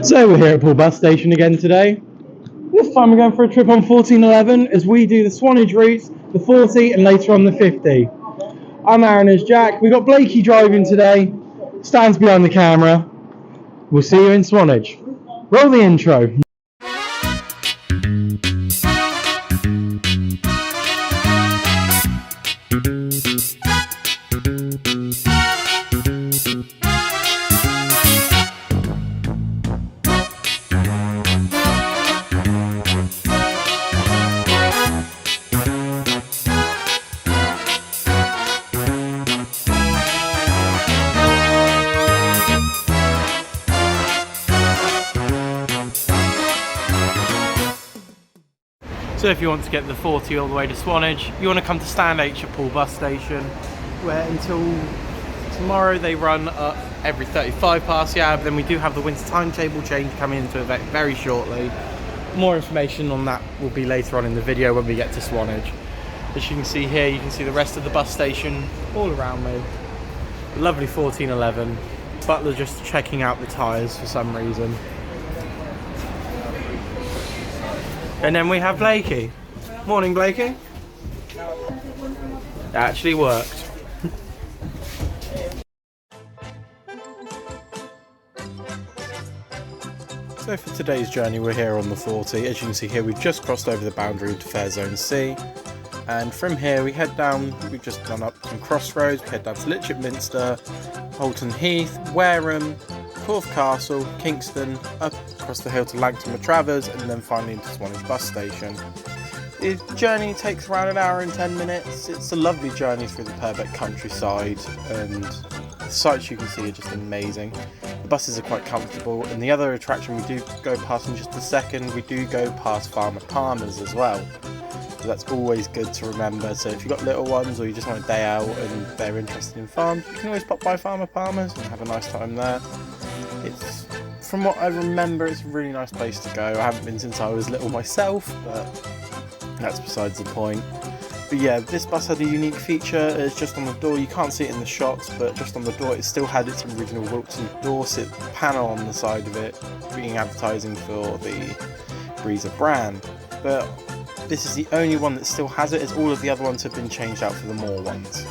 So we're here at Poole bus station again today. This time we're going for a trip on 1411 as we do the Swanage routes, the 40 and later on the 50. I'm Aaron as Jack. We've got Blakey driving today, stands behind the camera. We'll see you in Swanage. Roll the intro. So if you want to get the 40 all the way to Swanage, you want to come to Sandbanks at Poole bus station, where until tomorrow they run every 35 past the hour, but then we do have the winter timetable change coming into effect very shortly. More information on that will be later on in the video when we get to Swanage. As you can see here, you can see the rest of the bus station all around me. Lovely 1411. Butler just checking out the tyres for some reason. And then we have Blakey. Morning, Blakey. It actually worked. So for today's journey, we're here on the 40. As you can see here, we've just crossed over the boundary into Fair Zone C. And from here, we head down, we've just gone up some crossroads, we head down to Litchfield Minster, Holton Heath, Wareham, Corfe Castle, Kingston, up across the hill to Langton Matravers, and then finally into Swanage bus station. The journey takes around an hour and 10 minutes. It's a lovely journey through the Purbeck countryside, and the sights you can see are just amazing. The buses are quite comfortable, and the other attraction we do go past in just a second, we do go past Farmer Palmer's as well. So that's always good to remember. So if you've got little ones or you just want a day out and they're interested in farms, you can always pop by Farmer Palmer's and have a nice time there. It's, from what I remember, it's a really nice place to go. I haven't been since I was little myself, but that's besides the point. But yeah, this bus had a unique feature. It's just on the door. You can't see it in the shots, but just on the door it still had its original Wilton Dorset panel on the side of it, being advertising for the Breezer brand. But this is the only one that still has it, as all of the other ones have been changed out for the Moore ones.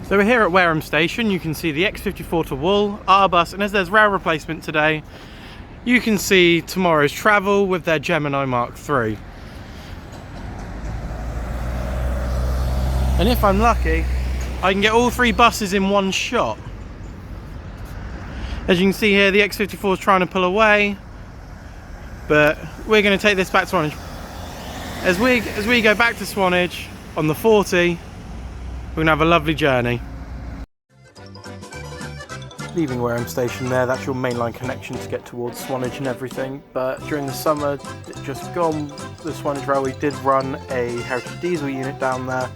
So we're here at Wareham Station. You can see the X54 to Wool, our bus, and as there's rail replacement today, you can see tomorrow's travel with their Gemini Mark III. And if I'm lucky, I can get all three buses in one shot. As you can see here, the X54 is trying to pull away, but we're going to take this back to Swanage. As we go back to Swanage on the 40, we're going to have a lovely journey. Leaving Wareham Station there, that's your mainline connection to get towards Swanage and everything. But during the summer, just gone, the Swanage Railway did run a Heritage diesel unit down there.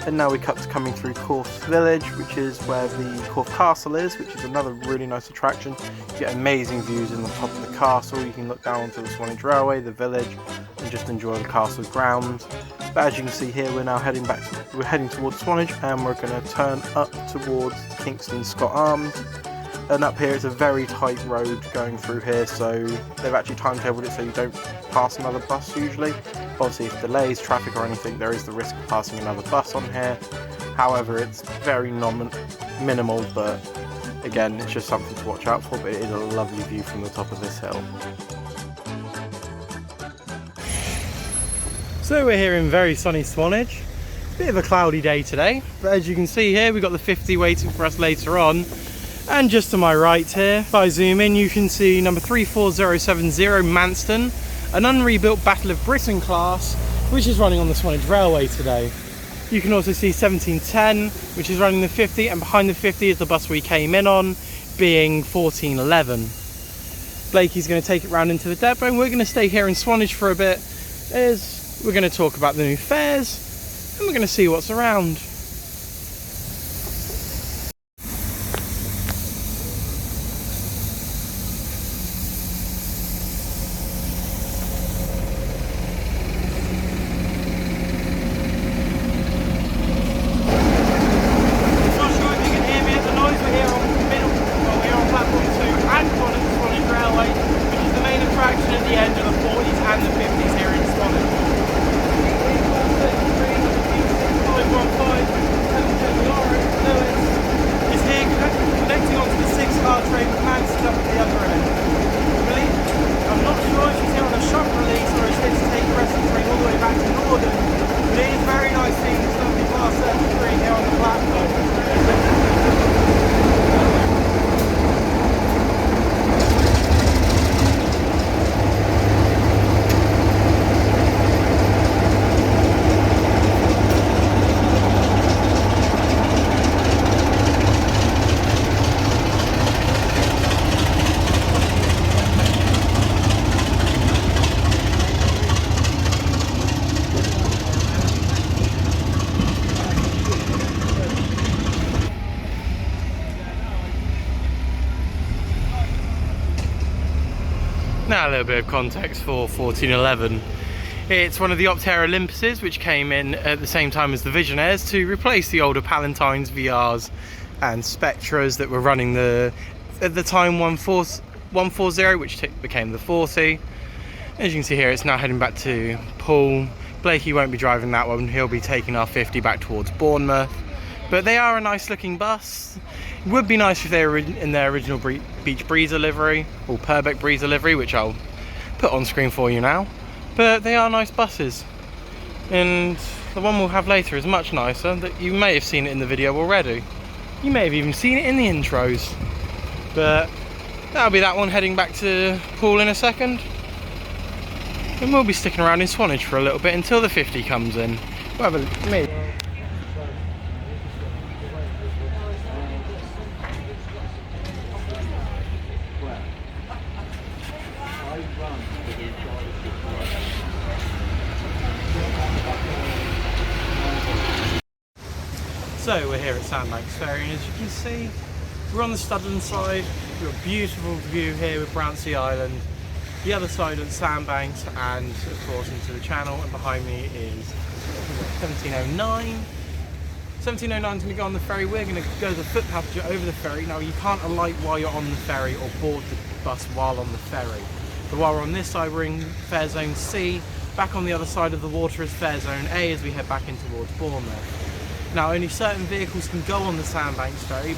And now we cut to coming through Corfe Village, which is where the Corfe Castle is, which is another really nice attraction. You get amazing views in the top of the castle. You can look down onto the Swanage Railway, the village, and just enjoy the castle grounds. But as you can see here, we're now heading towards Swanage, and we're going to turn up towards Kingston Scott Arms. And up here it's a very tight road going through here, so they've actually timetabled it so you don't pass another bus usually. Obviously if delays, traffic or anything, there is the risk of passing another bus on here. However, it's very minimal, but again, it's just something to watch out for, but it is a lovely view from the top of this hill. So we're here in very sunny Swanage. Bit of a cloudy day today, but as you can see here, we've got the 50 waiting for us later on. And just to my right here, if I zoom in, you can see number 34070 Manston, an unrebuilt Battle of Britain class, which is running on the Swanage Railway today. You can also see 1710, which is running the 50, and behind the 50 is the bus we came in on, being 1411. Blakey's going to take it round into the depot, and we're going to stay here in Swanage for a bit, as we're going to talk about the new fares, and we're going to see what's around. Now a little bit of context for 1411. It's one of the Optera Olympuses which came in at the same time as the Visionaires to replace the older Palatines, VRs and Spectras that were running the, at the time, 140, which became the 40. As you can see here, it's now heading back to Poole. Blakey won't be driving that one, he'll be taking our 50 back towards Bournemouth. But they are a nice looking bus. It would be nice if they were in their original Beach Breezer livery, or Purbeck Breezer livery, which I'll put on screen for you now. But they are nice buses. And the one we'll have later is much nicer. That you may have seen it in the video already. You may have even seen it in the intros. But that'll be that one heading back to Poole in a second. And we'll be sticking around in Swanage for a little bit until the 50 comes in. We'll have a maybe. So we're here at Sandbanks Ferry, and as you can see, we're on the Studland side. We've got a beautiful view here with Brownsea Island. The other side of the Sandbanks, and of course into the channel, and behind me is 1709. 1709 is going to go on the ferry. We're going to go the foot passenger over the ferry. Now you can't alight while you're on the ferry or board the bus while on the ferry. But while we're on this side, we're in Fare Zone C. Back on the other side of the water is Fare Zone A as we head back in towards Bournemouth. Now only certain vehicles can go on the Sandbanks ferry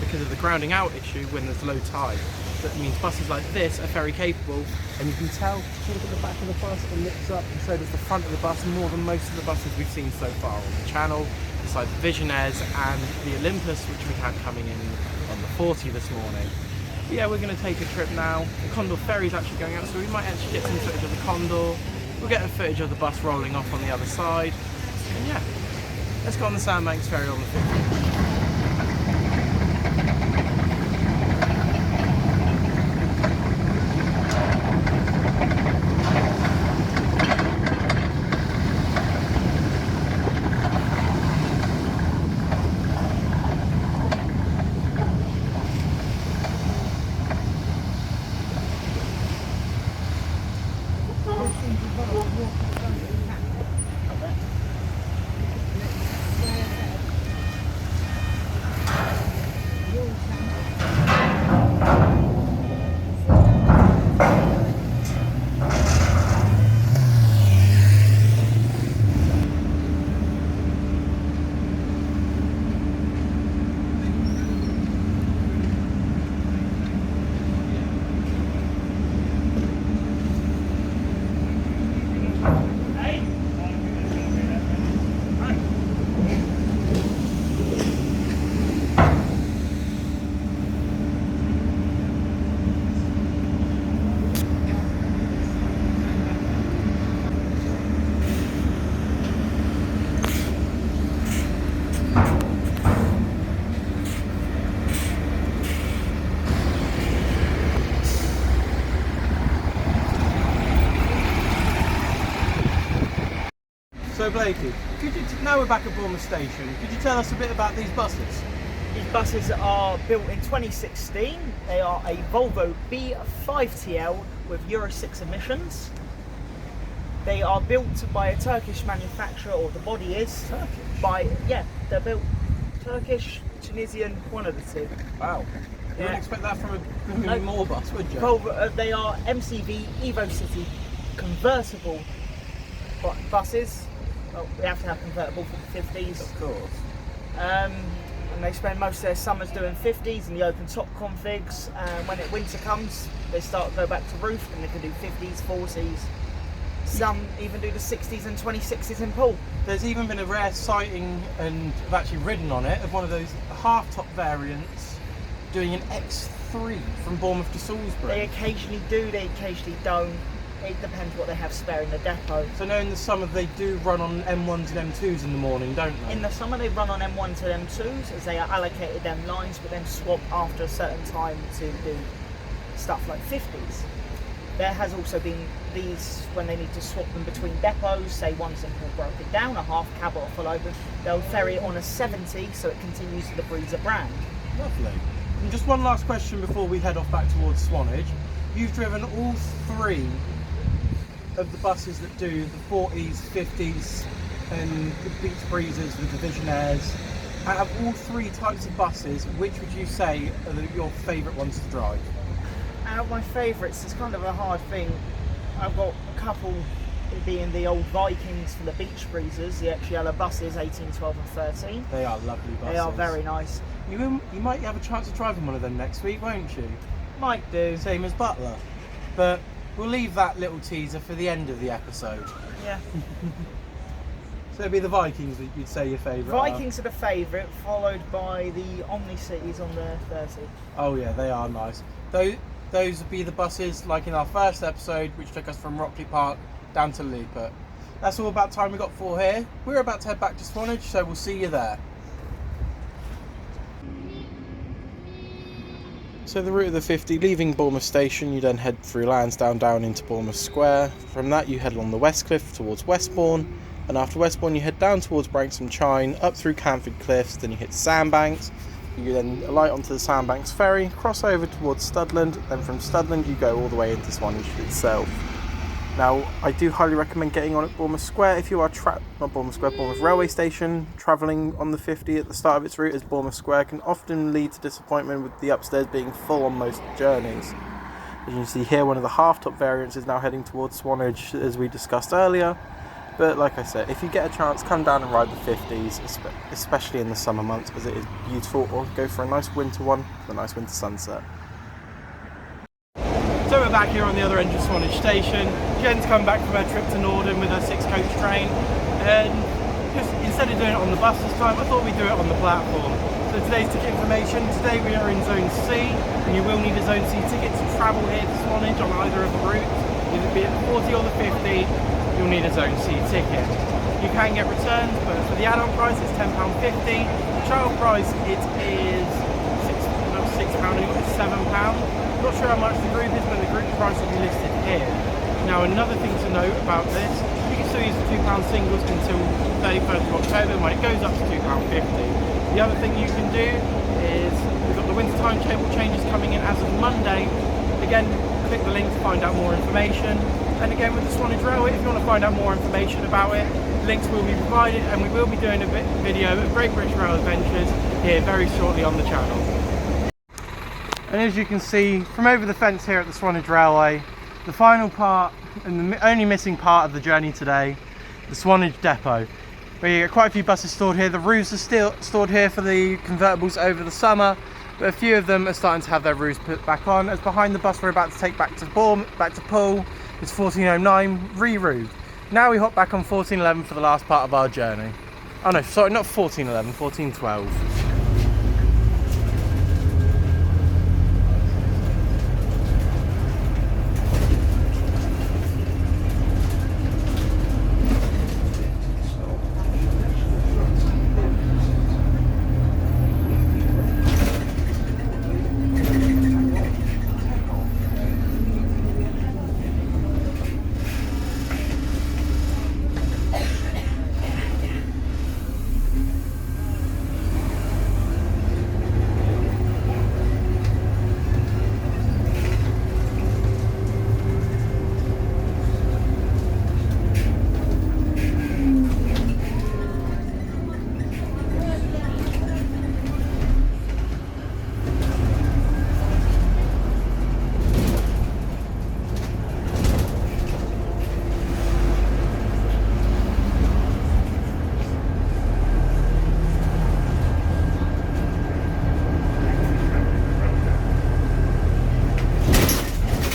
because of the grounding out issue when there's low tide. That means buses like this are ferry capable, and you can tell, if you look at the back of the bus, it lifts up, and so does the front of the bus more than most of the buses we've seen so far on the channel, besides the Visionaires and the Olympus, which we had coming in on the 40 this morning. But yeah, we're going to take a trip now. The Condor ferry's actually going out, so we might actually get some footage of the Condor. We'll get a footage of the bus rolling off on the other side, and yeah, let's go on the Sandbanks ferry on the 50. So Blakey, now we're back at Bournemouth Station, could you tell us a bit about these buses? These buses are built in 2016. They are a Volvo B5TL with Euro 6 emissions. They are built by a Turkish manufacturer, or the body is. Turkish? They're built Turkish, Tunisian, one of the two. Wow. You wouldn't expect that from a more bus, would you? Volvo, they are MCV Evo City convertible buses. Well, we have to have convertible for the 50s. Of course. And they spend most of their summers doing 50s and the open top configs. And when winter comes, they start to go back to roof, and they can do 50s, 40s. Some even do the 60s and 26s in Poole. There's even been a rare sighting, and I've actually ridden on it, of one of those half-top variants doing an X3 from Bournemouth to Salisbury. They occasionally do, they occasionally don't. It depends what they have spare in the depot. So now in the summer they do run on M1s and M2s in the morning, don't they? In the summer they run on M1s and M2s as they are allocated them lines, but then swap after a certain time to do stuff like 50s. There has also been these, when they need to swap them between depots, say one's in Poole broken down, a half cab or a full open, they'll ferry it on a 70 so it continues to the Breezer brand. Lovely. And just one last question before we head off back towards Swanage. you've driven all three of the buses that do the 40s, 50s and the Beach Breezes with the Visionaires. Out of all three types of buses, which would you say are your favourite ones to drive? Out of my favourites, it's kind of a hard thing. I've got a couple being the old Vikings for the Beach Breezes, the extra yellow buses, 18, 12 and 13. They are lovely buses. They are very nice. You might have a chance of driving one of them next week, won't you? Might do. Same as Butler. But we'll leave that little teaser for the end of the episode. Yeah. So it'd be the Vikings that you'd say your favourite Vikings are the favourite, followed by the Omni-Cities on the 30. Oh yeah, they are nice. Those would be the buses like in our first episode, which took us from Rockley Park down to Leopard. That's all about time we got for here. We're about to head back to Swanage, so we'll see you there. So the route of the 50, leaving Bournemouth Station, you then head through Lansdowne down into Bournemouth Square. From that you head along the West Cliff towards Westbourne, and after Westbourne you head down towards Branksome Chine, up through Canford Cliffs, then you hit Sandbanks. You then alight onto the Sandbanks ferry, cross over towards Studland, then from Studland you go all the way into Swanage itself. Now, I do highly recommend getting on at Bournemouth Square if you are not Bournemouth Square, Bournemouth Railway Station. Travelling on the 50 at the start of its route as Bournemouth Square can often lead to disappointment with the upstairs being full on most journeys. As you can see here, one of the half-top variants is now heading towards Swanage as we discussed earlier. But like I said, if you get a chance, come down and ride the 50s, especially in the summer months as it is beautiful, or go for a nice winter one, for a nice winter sunset. So we're back here on the other end of Swanage Station. Jen's come back from her trip to Norden with her 6-coach train, and just instead of doing it on the bus this time, I thought we'd do it on the platform. So today's ticket information, today we are in Zone C, and you will need a Zone C ticket to travel here to Swanage on either of the routes. Either be it the 40 or the 50, you'll need a Zone C ticket. You can get returns, but for the adult price it's £10.50. The child price it is £6, it's £7. Not sure how much the group is, but the group price will be listed here. Now another thing to note about this, you can still use the £2 singles until 31st of October when it goes up to £2.50. The other thing you can do is, we've got the winter timetable changes coming in as of Monday. Again, click the link to find out more information. And again with the Swanage Railway, if you want to find out more information about it, links will be provided, and we will be doing a video of Great British Rail Adventures here very shortly on the channel. And as you can see from over the fence here at the Swanage Railway, the final part and the only missing part of the journey today, the Swanage Depot. Where you get quite a few buses stored here. The roofs are still stored here for the convertibles over the summer, but a few of them are starting to have their roofs put back on, as behind the bus we're about to take back to Poole is 1409 re-roofed. Now we hop back on 1411 for the last part of our journey. Oh no, sorry, not 1411, 1412.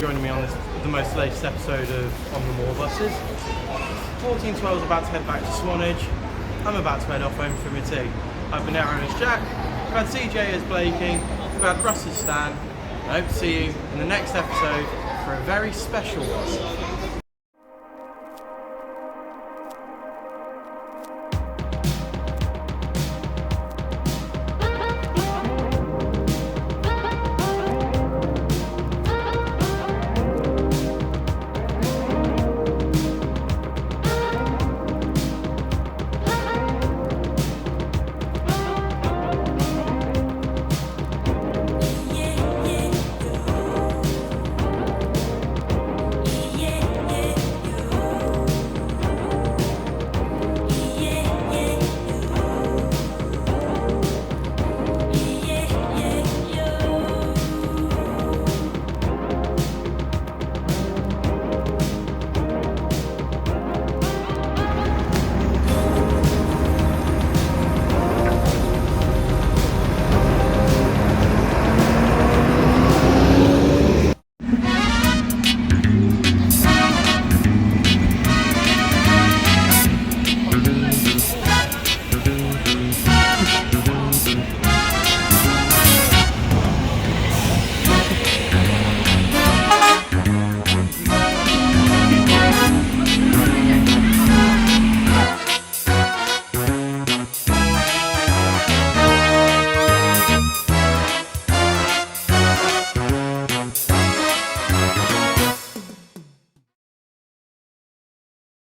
Joining me on the most latest episode of On the Moor buses. 1412 is about to head back to Swanage. I'm about to head off home for my tea. I've been Aaron as Jack, we've had CJ as Blakey, we've had Russ as Stan, and I hope to see you in the next episode for a very special one.